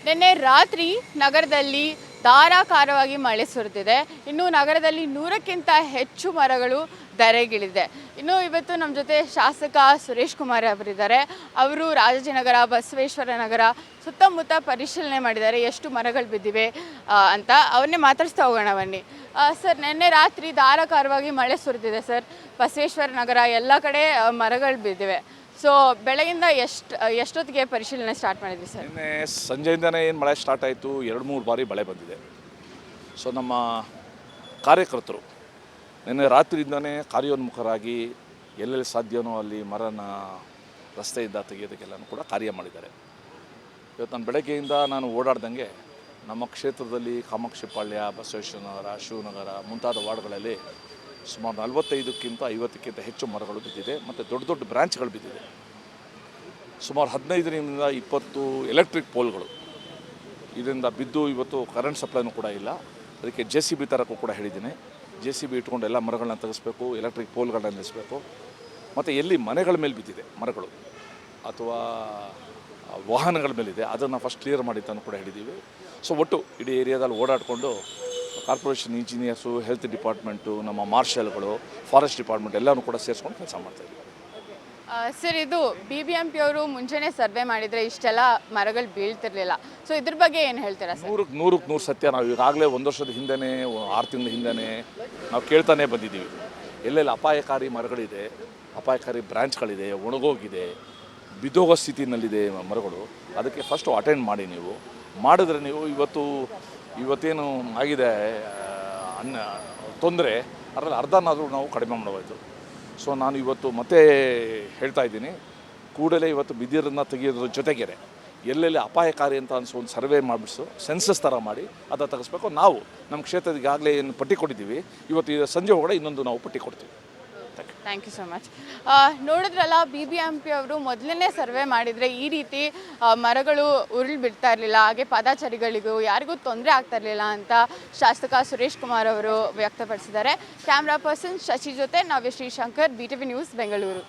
ನಿನ್ನೆ ರಾತ್ರಿ ನಗರದಲ್ಲಿ ಧಾರಾಕಾರವಾಗಿ ಮಳೆ ಸುರಿದಿದೆ. ಇನ್ನು ನಗರದಲ್ಲಿ 100ಕ್ಕಿಂತ ಹೆಚ್ಚು ಮರಗಳು ಧರೆಗಿಳಿದೆ. ಇನ್ನು ಇವತ್ತು ನಮ್ಮ ಜೊತೆ ಶಾಸಕ ಸುರೇಶ್ ಕುಮಾರ್ ಅವರಿದ್ದಾರೆ. ಅವರು ರಾಜಾಜಿನಗರ, ಬಸವೇಶ್ವರ ನಗರ ಸುತ್ತಮುತ್ತ ಪರಿಶೀಲನೆ ಮಾಡಿದ್ದಾರೆ, ಎಷ್ಟು ಮರಗಳು ಬಿದ್ದಿವೆ ಅಂತ. ಅವನ್ನೇ ಮಾತಾಡಿಸ್ತಾ ಹೋಗೋಣ ಬನ್ನಿ. ಸರ್, ನಿನ್ನೆ ರಾತ್ರಿ ಧಾರಾಕಾರವಾಗಿ ಮಳೆ ಸುರಿದಿದೆ ಸರ್. ಬಸವೇಶ್ವರ ನಗರ ಎಲ್ಲ ಕಡೆ ಮರಗಳು ಬಿದ್ದಿವೆ. ಸೊ ಬೆಳಗಿಂದ ಎಷ್ಟೊತ್ತಿಗೆ ಪರಿಶೀಲನೆ ಸ್ಟಾರ್ಟ್ ಮಾಡಿದ್ವಿ ಸರ್? ನಿನ್ನೆ ಸಂಜೆಯಿಂದನೇ ಏನು ಮಳೆ ಸ್ಟಾರ್ಟ್ ಆಯಿತು, 2-3 ಬಾರಿ ಮಳೆ ಬಂದಿದೆ. ಸೊ ನಮ್ಮ ಕಾರ್ಯಕರ್ತರು ನಿನ್ನೆ ರಾತ್ರಿಯಿಂದನೇ ಕಾರ್ಯೋನ್ಮುಖರಾಗಿ ಎಲ್ಲೆಲ್ಲಿ ಸಾಧ್ಯವೋ ಅಲ್ಲಿ ಮರನ ರಸ್ತೆಯಿಂದ ತೆಗೆಯೋದಕ್ಕೆಲ್ಲನೂ ಕೂಡ ಕಾರ್ಯ ಮಾಡಿದ್ದಾರೆ. ಇವತ್ತು ನಾನು ಬೆಳಗ್ಗೆಯಿಂದ ನಾನು ಓಡಾಡ್ದಂಗೆ ನಮ್ಮ ಕ್ಷೇತ್ರದಲ್ಲಿ ಕಾಮಾಕ್ಷಿಪಾಳ್ಯ, ಬಸವೇಶ್ವರ ನಗರ, ಶಿವನಗರ ಮುಂತಾದ ವಾರ್ಡ್ಗಳಲ್ಲಿ ಸುಮಾರು 45ಕ್ಕಿಂತ 50ಕ್ಕಿಂತ ಹೆಚ್ಚು ಮರಗಳು ಬಿದ್ದಿದೆ ಮತ್ತು ದೊಡ್ಡ ದೊಡ್ಡ ಬ್ರ್ಯಾಂಚ್ಗಳು ಬಿದ್ದಿದೆ. ಸುಮಾರು 15ರಿಂದ 20 ಎಲೆಕ್ಟ್ರಿಕ್ ಪೋಲ್ಗಳು ಇದರಿಂದ ಬಿದ್ದು ಇವತ್ತು ಕರೆಂಟ್ ಸಪ್ಲೈನೂ ಕೂಡ ಇಲ್ಲ. ಅದಕ್ಕೆ JCB ತರಕ್ಕೂ ಕೂಡ ಹೇಳಿದ್ದೀನಿ. JCB ಇಟ್ಕೊಂಡು ಎಲ್ಲ ಮರಗಳನ್ನ ತೆಗೆಸ್ಬೇಕು, ಎಲೆಕ್ಟ್ರಿಕ್ ಪೋಲ್ಗಳನ್ನ ನಿಲ್ಲಿಸಬೇಕು. ಮತ್ತು ಎಲ್ಲಿ ಮನೆಗಳ ಮೇಲೆ ಬಿದ್ದಿದೆ ಮರಗಳು ಅಥವಾ ವಾಹನಗಳ ಮೇಲಿದೆ ಅದನ್ನು ಫಸ್ಟ್ ಕ್ಲಿಯರ್ ಮಾಡಿದ್ದನ್ನು ಕೂಡ ಹೇಳಿದ್ದೀವಿ. ಸೊ ಒಟ್ಟು ಇಡೀ ಏರಿಯಾದಲ್ಲಿ ಓಡಾಡಿಕೊಂಡು ಕಾರ್ಪೊರೇಷನ್ ಇಂಜಿನಿಯರ್ಸು, ಹೆಲ್ತ್ ಡಿಪಾರ್ಟ್ಮೆಂಟು, ನಮ್ಮ ಮಾರ್ಷಲ್ಗಳು, ಫಾರೆಸ್ಟ್ ಡಿಪಾರ್ಟ್ಮೆಂಟ್ ಎಲ್ಲನೂ ಕೂಡ ಸೇರಿಸ್ಕೊಂಡು ಕೆಲಸ ಮಾಡ್ತಾಯಿದ್ದೀವಿ. ಸರ್, ಇದು BBMP ಅವರು ಮುಂಚೆನೇ ಸರ್ವೆ ಮಾಡಿದರೆ ಇಷ್ಟೆಲ್ಲ ಮರಗಳು ಬೀಳ್ತಿರ್ಲಿಲ್ಲ. ಸೊ ಇದ್ರ ಬಗ್ಗೆ ಏನು ಹೇಳ್ತೀರಾ ಸರ್? 100ಕ್ಕೆ 100 ಸತ್ಯ. ನಾವು ಈಗಾಗಲೇ 1 ವರ್ಷದ ಹಿಂದೆಯೇ, 6 ತಿಂಗಳ ಹಿಂದೆಯೇ ನಾವು ಕೇಳ್ತಾನೆ ಬಂದಿದ್ದೀವಿ. ಎಲ್ಲೆಲ್ಲಿ ಅಪಾಯಕಾರಿ ಮರಗಳಿದೆ, ಅಪಾಯಕಾರಿ ಬ್ರ್ಯಾಂಚ್ಗಳಿದೆ, ಒಣಗೋಗಿದೆ, ಬಿದ್ದೋಗೋ ಸ್ಥಿತಿನಲ್ಲಿದೆ ಮರಗಳು, ಅದಕ್ಕೆ ಫಸ್ಟು ಅಟೆಂಡ್ ಮಾಡಿ. ನೀವು ಮಾಡಿದ್ರೆ ನೀವು ಇವತ್ತೇನು ಆಗಿದೆ ತೊಂದರೆ, ಅದರಲ್ಲಿ ಅರ್ಧನಾದರೂ ನಾವು ಕಡಿಮೆ ಮಾಡಬಹುದು. ಸೊ ನಾನು ಇವತ್ತು ಮತ್ತೆ ಹೇಳ್ತಾ ಇದ್ದೀನಿ, ಕೂಡಲೇ ಇವತ್ತು ಬಿದ್ದಿರೋದನ್ನ ತೆಗೆಯೋದ್ರ ಜೊತೆಗೆ ಎಲ್ಲೆಲ್ಲಿ ಅಪಾಯಕಾರಿ ಅಂತ ಅನಿಸೋ ಒಂದು ಸರ್ವೆ ಮಾಡಿಬಿಟ್ಟು ಸೆನ್ಸಸ್ ಥರ ಮಾಡಿ ಅದನ್ನು ತೆಗೆಸ್ಬೇಕು. ನಾವು ನಮ್ಮ ಕ್ಷೇತ್ರದ ಈಗಾಗಲೇ ಏನು ಪಟ್ಟಿ ಕೊಟ್ಟಿದ್ದೀವಿ, ಇವತ್ತು ಸಂಜೆ ಒಳಗಡೆ ಇನ್ನೊಂದು ನಾವು ಪಟ್ಟಿ ಕೊಡ್ತೀವಿ. Thank you so much. ನೋಡಿದ್ರಲ್ಲ, BBMP ಅವರು ಮೊದಲನೇ ಸರ್ವೆ ಮಾಡಿದರೆ ಈ ರೀತಿ ಮರಗಳು ಉರುಳಿ ಬಿಡ್ತಾ ಇರಲಿಲ್ಲ, ಹಾಗೆ ಪಾದಾಚಾರಿಗಳಿಗೂ ಯಾರಿಗೂ ತೊಂದರೆ ಆಗ್ತಾ ಇರಲಿಲ್ಲ ಅಂತ ಶಾಸಕ ಸುರೇಶ್ ಕುಮಾರ್ ಅವರು ವ್ಯಕ್ತಪಡಿಸಿದ್ದಾರೆ. ಕ್ಯಾಮ್ರಾ ಪರ್ಸನ್ ಶಶಿ ಜೊತೆ ನಾವ್ಯ ಶ್ರೀಶಂಕರ್, BTV ನ್ಯೂಸ್, ಬೆಂಗಳೂರು.